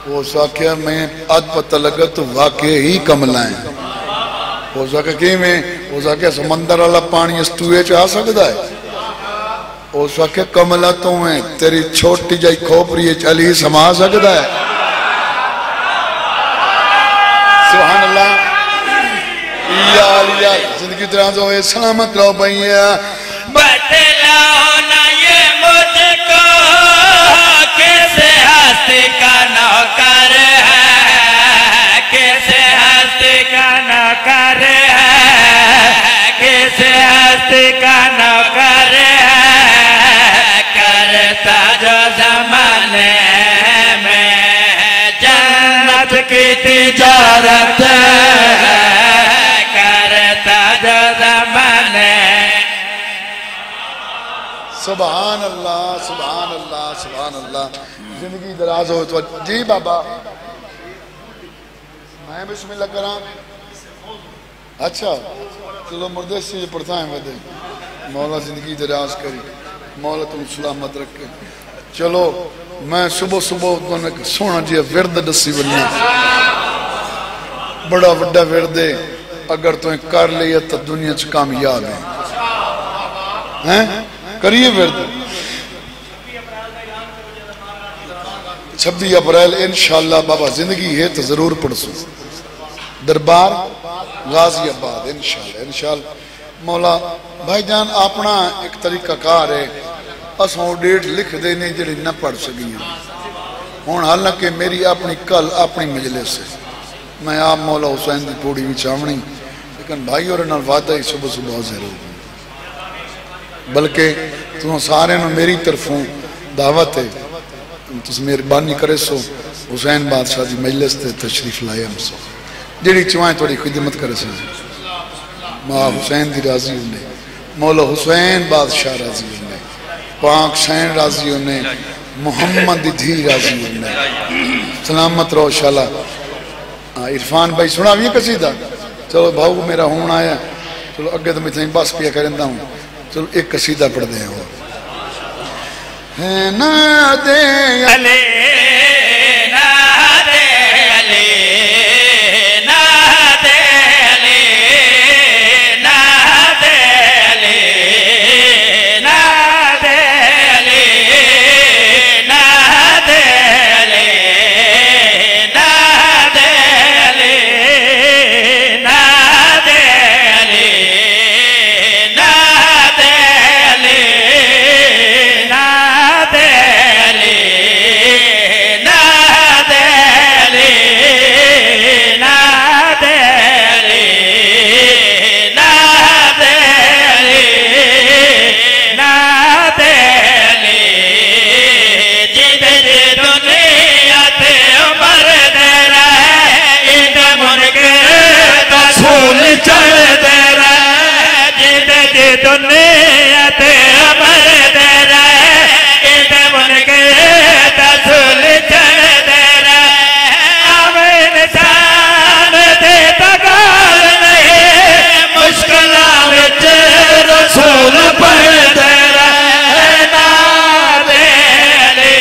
وہ ساکھیا میں آج پتہ لگا تو واقعی ہی کملائیں وہ ساکھیا کی میں وہ ساکھیا سمندر والا پانی استوئے چاہ سکتا ہے وہ ساکھیا کملہ تو ہیں تیری چھوٹی جائی کھوپری چلی سما سکتا ہے سبحان اللہ یا علیہ زندگی ترانز ہوئے سلامت رہو بھئییا بتلاؤ نا یہ مجھ کو کیسے ہستی کا نوکر ہے کیسے ہستی کا نوکر ہے کیسے ہستی کا نوکر ہے کرتا جو زمانے میں جنت کی تجارت ہے کرتا جو زمانے سبحان اللہ سبحان اللہ سبحان اللہ زندگی دراز ہو تو جی بابا میں بسم اللہ کرام اچھا چلو مردے سے یہ پڑھتا ہے ودے مولا زندگی دراز کری مولا تم سلامت رکھے چلو میں صبح صبح سونا جی ورد دسی بننا بڑا وڈا وردے اگر تو کر لیا تو دنیا چ کامیاب ہیں کریے ورد 26 اپریل انشاءاللہ بابا زندگی ہے تو ضرور پڑھ سو دربار غازی آباد انشاءاللہ مولا بھائی جان اپنا ایک طریقہ کار ہے اسوں ڈیٹ لکھ دینے جڑی نہ پڑھ سکی ہیں ہون حالانکہ میری اپنی کل اپنی مجلس ہے میں آپ مولا حسین دی پوڑی بھی چاہونی لیکن بھائی اور انہوں وعدہ ہی صبح صبح حاضر ہوگی بلکہ تم سارے نے میری طرفوں دعوت ہے تم مہربانی کرے سو حسین بادشاہ دی مجلس تے تشریف لائے ہم سو جڑی چوائیں تھوڑی خدمت کرے سو ماں حسین دی راضی ہونے مولا حسین بادشاہ راضی ہونے پاک حسین راضی ہونے محمد دی دھی راضی ہونے سلامت رو شالا عرفان بھائی سنا بھی قصیدہ چلو بھاؤ میرا ہون آیا چلو اگے تو میں تھیں بس پیا کرندہ ہوں چلو ایک قصیدہ پڑھ دیں ہو نادے علی نادے علی نادے علی نادے علی نادے علی نادے علی نادے علی نادے علی نادے علی نادے علی نادے علی نادے علی نادے علی نادے علی جدر دنیا تے عمر دے رہے عید مرگے رسول چڑھ دے رہے جدر دنیا تے عمر دے رہے عید مرگے رسول چڑھ دے رہے اب انسان دے تگال نہیں مشکلہ وچ رسول پڑھ دے رہے نادے علی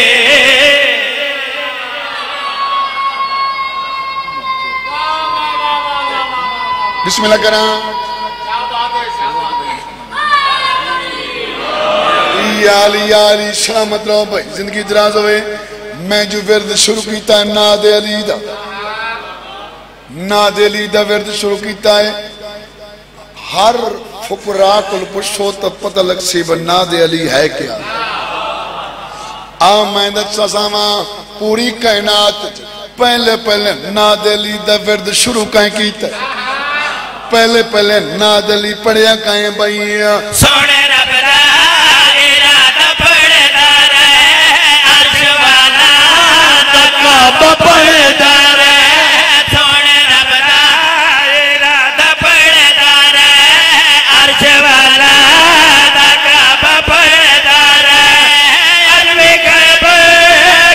بسم اللہ کرام یا علی سلامت رہو بھائی زندگی دراز ہوئے میں جو ورد شروع کیتا ہے نادے علی دا نادے علی دا ورد شروع کیتا ہے ہر فقراء کل پشو تو پتہ لگ سی با نادے علی ہے کیا آمینت سزاما پوری کائنات پہلے نادے علی دا ورد شروع کہیں کیتا ہے پہلے نادے علی پڑھیا کہیں بھائییا سونے رب دا ارادہ پڑھدا رہے عرش والا تقاب پڑھدا رہے سونے رب دا ارادہ پڑھدا رہے عرش والا تقاب پڑھدا رہے عربی غیب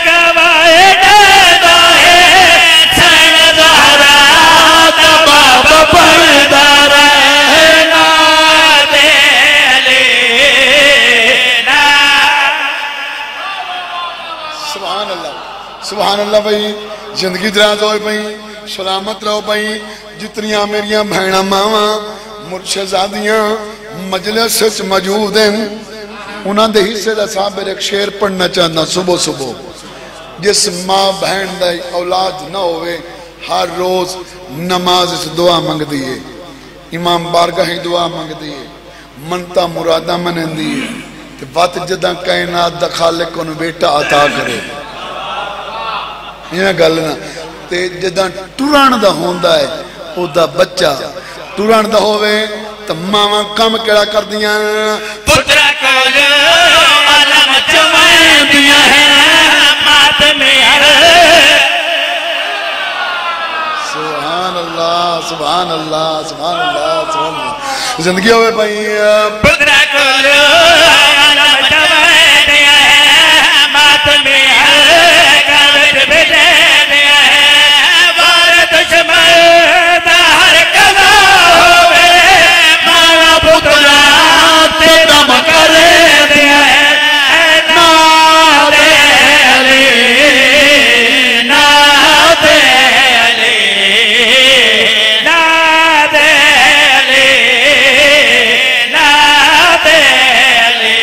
گواہی دیتا ہے سین زہرا تقاب پڑھدا رہے نادے علی سبحان اللہ بھائی زندگی دراز ہوئے پئی سلامت رہو پئی جتنیاں میریاں بہناں ماواں مرشزادیاں مجلس سچ موجود ہیں انہاں دے حصے دا صابر ایک شعر پڑھنا چاہنا صبح صبح جس ماں بہن دا اولاد نہ ہوئے ہر روز نماز اس دعا منگ دیئے امام بارگاہ دعا منگ دیئے منتا مرادہ منن دیئے کہ وقت جدہ کائنات دا خالق کو بیٹا عطا کرے یہ گلنا تے جدہ ٹوران دا ہوندہ ہے او دا بچہ ٹوران دا ہوئے تو ماما کم کڑا کر دیا پترہ کولو علم چمائیں دیا ہے ماتم ہر سبحان اللہ سبحان اللہ سبحان اللہ سبحان اللہ زندگی ہوئے بھائی پترہ کولو علم چمائیں دیا ہے ماتم ہر کابر بجے دیا ہے بار دشمن دا ہر کلا ہوئے مارا پترہ تیرا مکر دیا ہے ناد علی ناد علی ناد علی ناد علی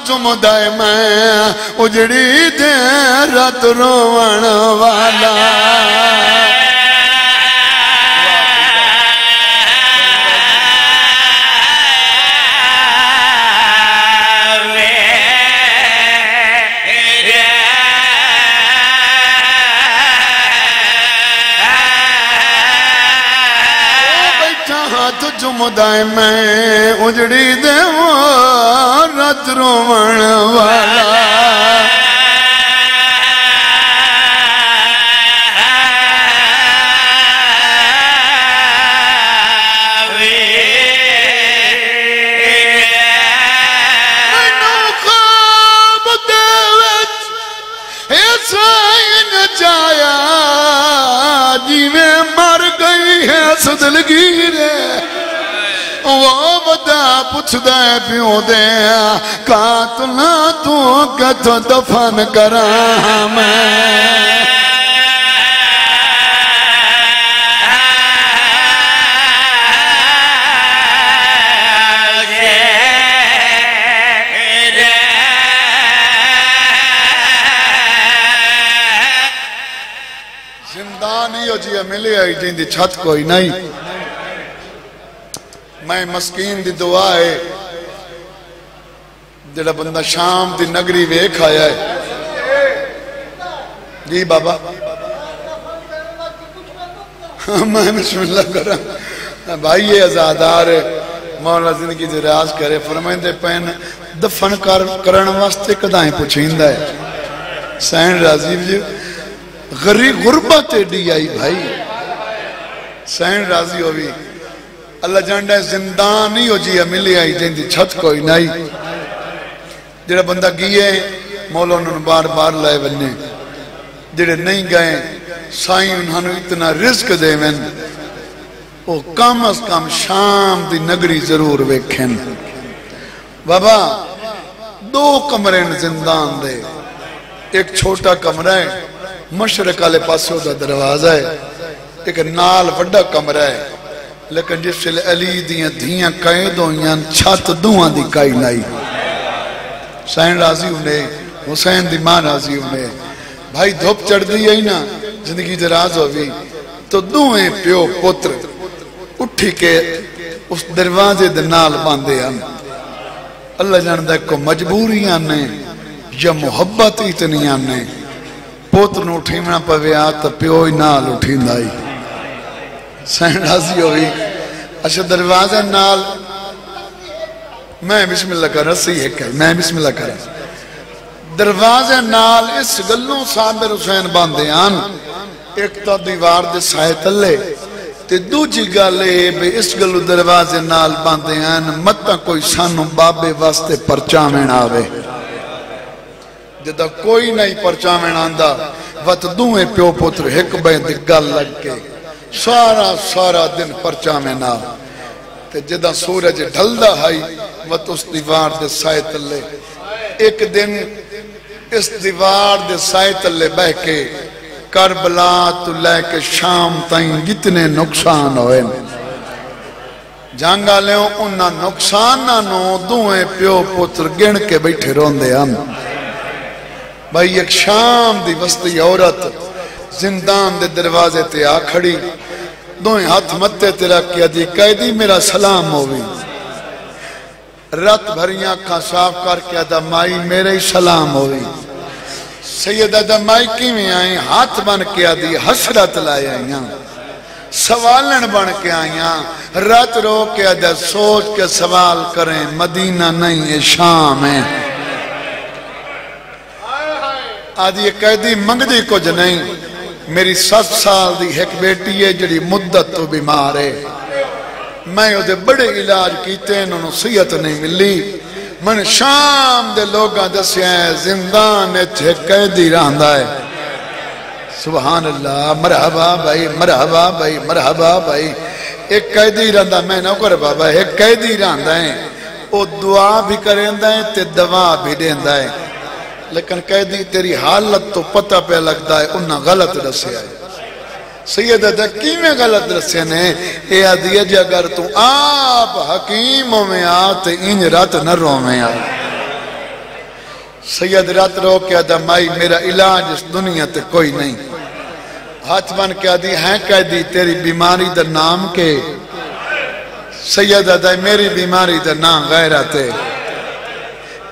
چمدائے میں اجڑی دے رات روان والا جمدائے میں اجڑی دے رات روان والا مینوں خواب دے وچ ایسا جایا جیویں مر گئی ہے سدلگیرے وہ ودا پوچھ دے پیوں دے قاتلہ تو کتو دفن کراں میں زندانی ہو جی ملے آئی جن دی چھت کوئی نہیں میں مسکین دی دعا ہے جڑا بندہ شام دی نگری ویکھ آیا ہے جی بابا میں بسم اللہ کرا بھائی یہ ازادار مولا زندگی دی راز کرے فرمائیں دے پین دفن کرن واسطے کدائیں پوچھیندہ ہے سین راضی بھی غربت ایڈی آئی بھائی سین راضی ہوئی اللہ جانڈا ہے زندان نہیں ہو جی ملی آئی جن دی چھت کوئی نہیں جڑا بندہ گئے مولا انہوں نے بار بار لائے بننے جڑے نہیں گئے سائیں انہوں نے اتنا رزق دے من وہ کم از کم شام دی نگری ضرور ویکھن بابا 2 کمرے زندان دے ایک چھوٹا کمرہ ہے مشرق والے پاسوں دا دروازہ ہے ایک نال وڈا کمرہ ہے لیکن جس سے علی دیاں دھیاں قید ہوئیاں چھت دوہاں دی کائی لائی حسین راضی انہیں حسین دی ماں راضی انہیں بھائی دھوپ چڑھ دی ہے نا زندگی دراز ہوئی تو دوئیں پیو پتر اٹھی کے اس دروازے دے نال باندھے ہیں اللہ جاندہ کو مجبوریاں نے یا محبت اتنیاں نے پوتر نو اٹھیمنا پویا تا پیو ہی نال اٹھین دائی سین راضی ہوئی اچھا دروازے نال میں بسم اللہ کر رسی ہے کہ میں بسم اللہ کر دروازے نال اس گلوں صابر حسین باندھے آن ایک تا دیوار دے سائے تلے تے دو جی گالے بے اس گلو دروازے نال باندھے آن متا کوئی سانو بابے واسطے پرچامین آوے جدا کوئی نہیں پرچامین آندہ وقت دوئے پیو پتر ایک بین دی گل لگ کے سارا دن پرچامین آوے تے جدا سورج ڈھلدہ ہائی وقت اس دیوار دے سائے تلے ایک دن اس دیوار دے سائے تلے بہ کے کربلا تو لے کے شام تائیں جتنے نقصان ہوئے جانگا لیوں انہا نقصانہ دوئیں پیو پتر گن کے بیٹھے روندے ہم بھائی ایک شام دی وسطی عورت زندان دے دروازے تے آ کھڑی دوئیں ہاتھ متے تیرا کیا دی قیدی میرا سلام ہوئی رات بھریاں کا صاف کر کیا دا مائی میرے سلام ہوئی سیدہ دا مائی کی میں آئیں ہاتھ بن کیا دی حسرت لائے آئیاں سوالن بن کے آئیاں رات رو کیا دا سوچ کے سوال کریں مدینہ نہیں ہے شام ہے آدھی یہ قیدی منگدی کچھ نہیں میری 7 سال دی ایک بیٹی ہے جڑی مدت تو بیمار ہے میں وہ بڑے علاج کیتے ہیں انہوں صحت نہیں ملی من شام دے لوگاں دسیا ہے زندان اچھے قیدی رہندہ ہے سبحان اللہ مرحبا بھائی مرحبا بھائی مرحبا بھائی ایک قیدی رہندہ میں نہ کر بابا ایک قیدی رہندہ ہے وہ دعا بھی کرندہ ہے تے دوا بھی دیندہ ہے لیکن قیدی تیری حالت تو پتہ پہ لگتا ہے انہاں غلط رسے آئے سیدہ دکی میں غلط رسے نے اے آدھیے جی اگر تو آپ حکیموں میں آتے ان رات نہ رو میں آئے سید رات رو کیا دا مائی میرا علاج اس دنیا تے کوئی نہیں ہاتھ بن کیا دی ہیں قیدی تیری بیماری دا نام کے سیدہ دا میری بیماری دا نام غیرتے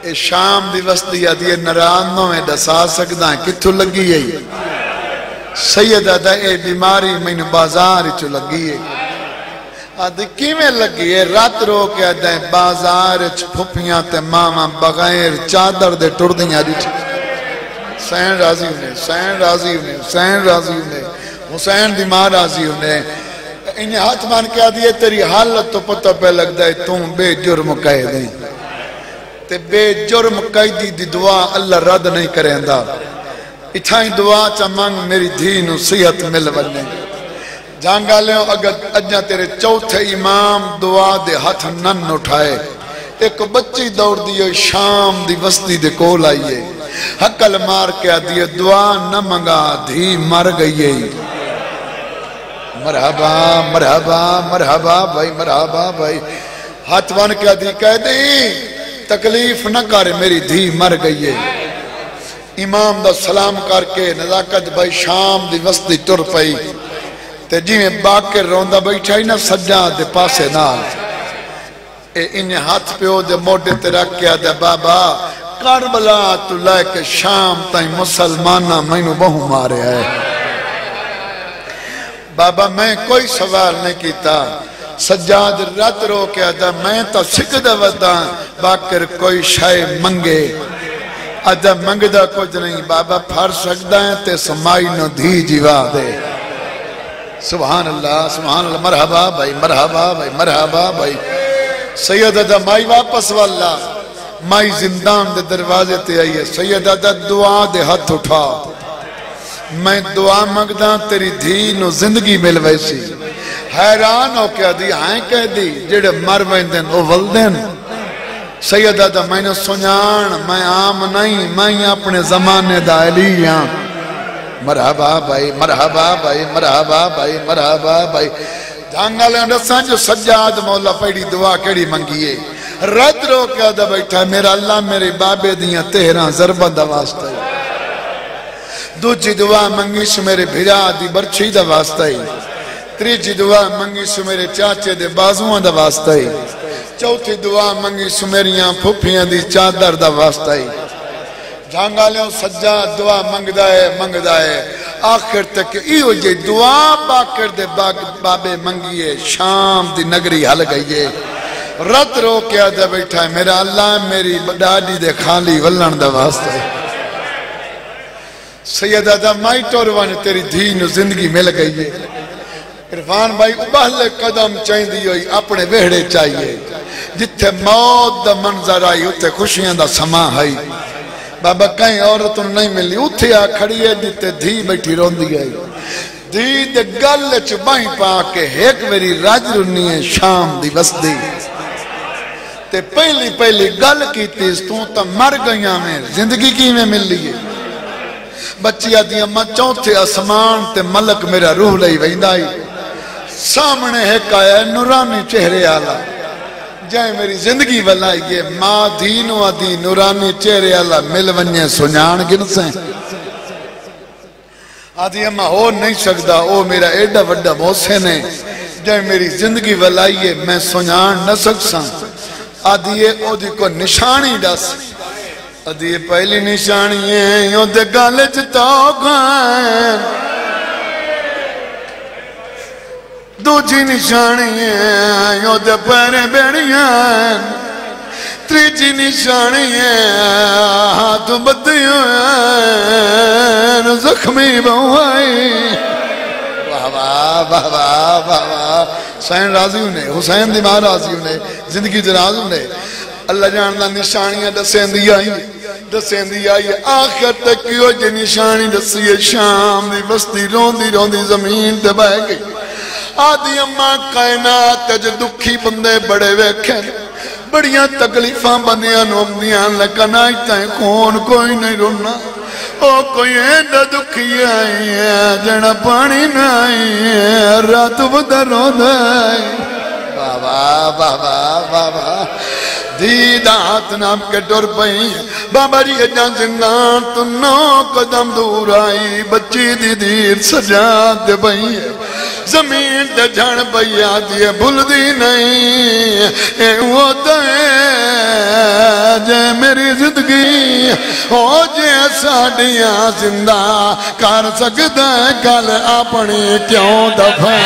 اے شام دی وسطی آدھی نرانوں میں دسا سکتا ہے کتھو لگی ہے سیدہ دا اے بیماری میں بازار چو لگی ہے آدھی کی میں لگی ہے رات رو کے آدھے بازار چو پھپیاں تے ماما بغیر چادر دے ٹردیاں دی حسین راضی ہونے حسین راضی ہونے حسین راضی ہونے حسین دی ماں راضی ہونے انہیں ہاتھ مان کے آدھی ہے تیری حالت تو پتہ پہ لگ دائے تم بے جرم کہہ دیں تے بے جرم قیدی دی دعا اللہ رد نہیں کریں دا اتھائیں دعا چمانگ میری دین و صحت مل ولنے جانگا لیوں اگر اجنا تیرے چوتھے امام دعا دے ہاتھ نن اٹھائے ایک بچی دوڑ دیئے شام دی وسطی دے کول آئیے حقل مار کے آدھیے دعا نہ منگا دھی مر گئیے مرحبا مرحبا مرحبا بھائی مرحبا بھائی ہاتھ بان کے آدھی کہہ دی تکلیف نہ کر میری دھی مر گئی ہے امام دا سلام کر کے نزاکت بھائی شام دی وسطی ٹر پئی تے جی میں باکر روندہ بیٹھا ہی نا سجاد دے پاسے نال اے انہیں ہاتھ پہ ہو دے موٹے تے رکھ کیا دے بابا کربلا تو لائے کے شام تائیں مسلمانہ میں نو بہو مارے آئے بابا میں کوئی سوال نہیں کیتا سجاد رات رو کیا دا میں تا سکدہ ودا باکر کوئی شائع منگے ادا منگدہ کچھ نہیں بابا پھر سکدہ ہیں تے سمائی نو دھی جیوا دے سبحان اللہ مرحبا بھائی مرحبا بھائی مرحبا بھائی سید ادا مائی واپس والا مائی زندان دے دروازے تے آئیے سید ادا دعا دے ہاتھ اٹھا میں دعا مگدہ تیری دھی نو زندگی مل ویسی حیران ہو کیا دی ہائیں کہہ دی جڑے مر ویندن او ولدن سیدہ دا میں نے سنیان میں عام نہیں میں اپنے زمانے دا علی ہاں مرحبا بھائی مرحبا بھائی مرحبا بھائی مرحبا بھائی جانگا لے رسان جو سجاد مولا پیڑی دعا کیڑی منگیے رد رو کیا دا بیٹھا میرا اللہ میرے بابے دیاں تہران ضربہ دا واسطہ دوجی دعا منگی سو میرے بھرا دی برچھی دا واسطہ ہی تریجی دعا منگی سو میرے چاچے دے بازوان دا واسطہ ہی چوتھی دعا منگی سو میریاں پھپیاں دی چادر دا واسطہ ہی جھانگا لیوں سجاد دعا منگدا ہے آخر تک ایو جے دعا باکر دے بابے منگیے شام دی نگری حل گئیے رت رو کیا دے بیٹھا ہے میرا اللہ میری ڈاڈی دے خالی ولن دا واسطہ ہے سیدہ دا مائی ٹوروان تیری دھین زندگی مل گئی ہے عرفان بھائی ابہل قدم چاہیں دی ہوئی اپنے وہڑے چاہیے جتھے موت دا منظر آئی اتھے خوشیاں دا سما آئی بابا کہیں عورتوں نہیں ملی اتھے آ کھڑی ہے جتے دھی بیٹھی رون دی گئی دھی دے گل چبائیں پا کے ایک میری راج رنی ہے شام دی وسدی تے پہلی گل کی تیز تو مر گئیاں میں زندگی کی میں مل لیے بچی آدھی اماں چوتھے اسمان تے ملک میرا روح لئی ویندائی سامنے ایک آیا نورانی چہرے آلہ جائے میری زندگی والائیے ماں دینو آدھی نورانی چہرے آلہ مل ونیے سنیان گن سے آدھی اماں ہو نہیں سکتا او میرا ایڈا وڈا محسن ہے جائے میری زندگی والائیے میں سنیان نہ سکسا آدھی او دی کو نشانی ڈس آدھی پہلی نشانی ہے یوں دے گالے چتاؤگائیں دوجی نشانی ہے یوں دے پیرے بیڑیاں تریجی نشانی ہے ہاتھ بدیوں زخمی بہوائی واہ واہ واہ واہ واہ حسین راضی ہونے حسین دی ماں راضی ہونے زندگی دراز ہونے اللہ جاننا نشانیاں دسیں دی آئی آخر تک کیوں جے نشانی دسی ہے شام دی بستی روندی زمین تے بہ گئی آدھی اماں کائنات تج دکھی بندے بڑے ویکھیں بڑیاں تکلیفاں بندیاں نومدیاں لیکن آئی تائیں کون کوئی نہیں رونا او کوئی ایڈا دکھی آئی ہے جنا پانی نہ آئی ہے رات بدر رو دائی بابا دیدات نام کے ڈر پئی بابا جی اجاں زندان تو 9 قدم دور آئی بچی دی دیر سجاد دے پئی زمین تے جھڑ پئی آدھی ہے بھول دی نہیں اے وہ دے جے میری زندگی ہو جے ساڑیاں زندہ کر سکتا ہے کل اپنی کیوں دفع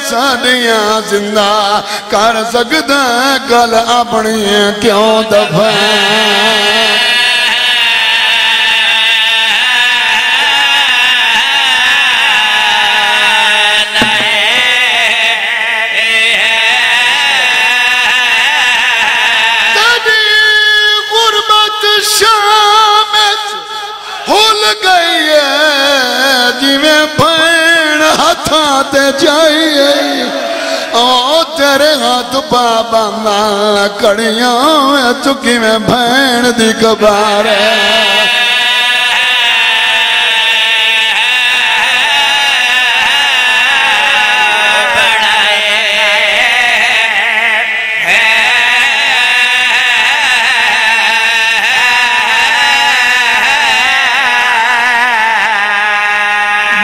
ساڑیاں زندہ کر سکتا ہے کل اپنی کیوں دفع تیری غربت شامت ہول گئی ہے جی میں بھین ہاتھاں تے جائیے او تیرے ہاتھ پابانا کڑیاں چکی میں بھین دی کبار ہے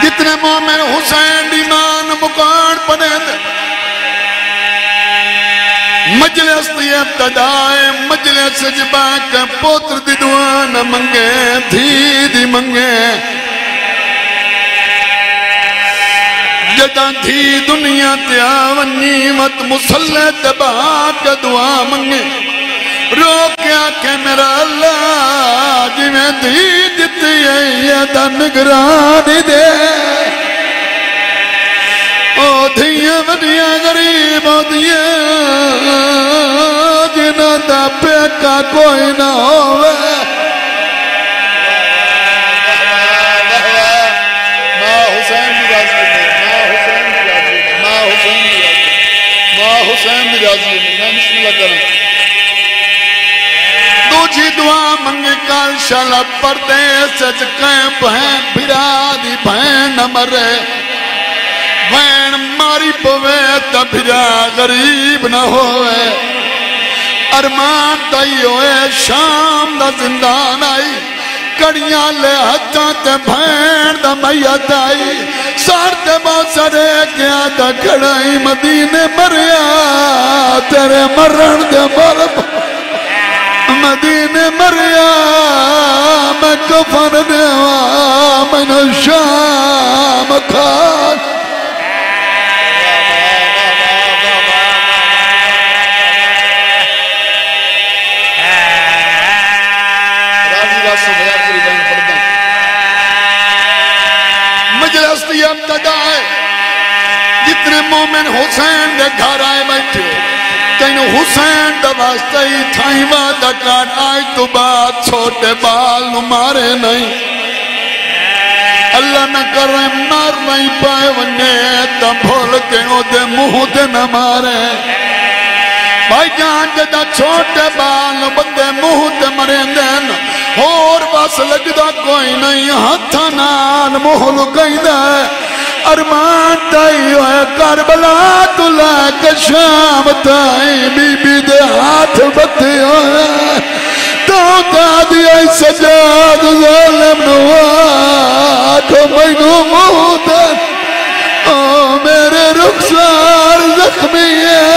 جتنے مومن حسین دیمان مکان پڑے دے مجلس دی ابتدائے مجلس جبا کے پوتر دی دعا نہ منگے دھی دی منگے جدہ دھی دنیا تیاون نیمت مسلح تبا کے دعا منگے روکیا کہ میرا اللہ جی میں دھی دیتی ہے یہ دا نگرانی دے او دھیاں ونیاں غریب ہو دیا جنہ دا پیکا کوئی نہ ہوئے اچھی دعا منگی کر شالا پردیس کہیں بہن بھرا دی بہن نہ مرے بہن ماری پوے تا بھرا غریب نہ ہوئے ارمان تائی ہوئے شام دا زندان آئی کڑیاں لے ہتھاں تے بھین دا میت آئی سار تے باسرے کیا دا کھڑائی مدینے مریا تیرے مرن دے مرب مدینے مریا میں کفن دیوا میں نو شام کھاک ابتدا ہے جتنے مومن حسین دے گھر آئے بیٹھے تینو حسین دا واسطہ ہی تھائی وعدہ کر آئی تو بات چھوٹے بال نمارے نہیں اللہ نہ کرے مار نہیں پائے ونے تم بھول کے او دے منہ دے نہ مارے بھائی جان جدہ چھوٹے بال بندے منہ دے مرے دین اور بس لگدہ کوئی نہیں ہتھا نال منہ لگئی دے ارمان تائی ہوئے کربلا تو لے کے شام تائی بی بی دے ہاتھ بتے ہوئے تو دادی ای سجاد ظالم نوات مینو مہتر او میرے رخسار زخمی ہے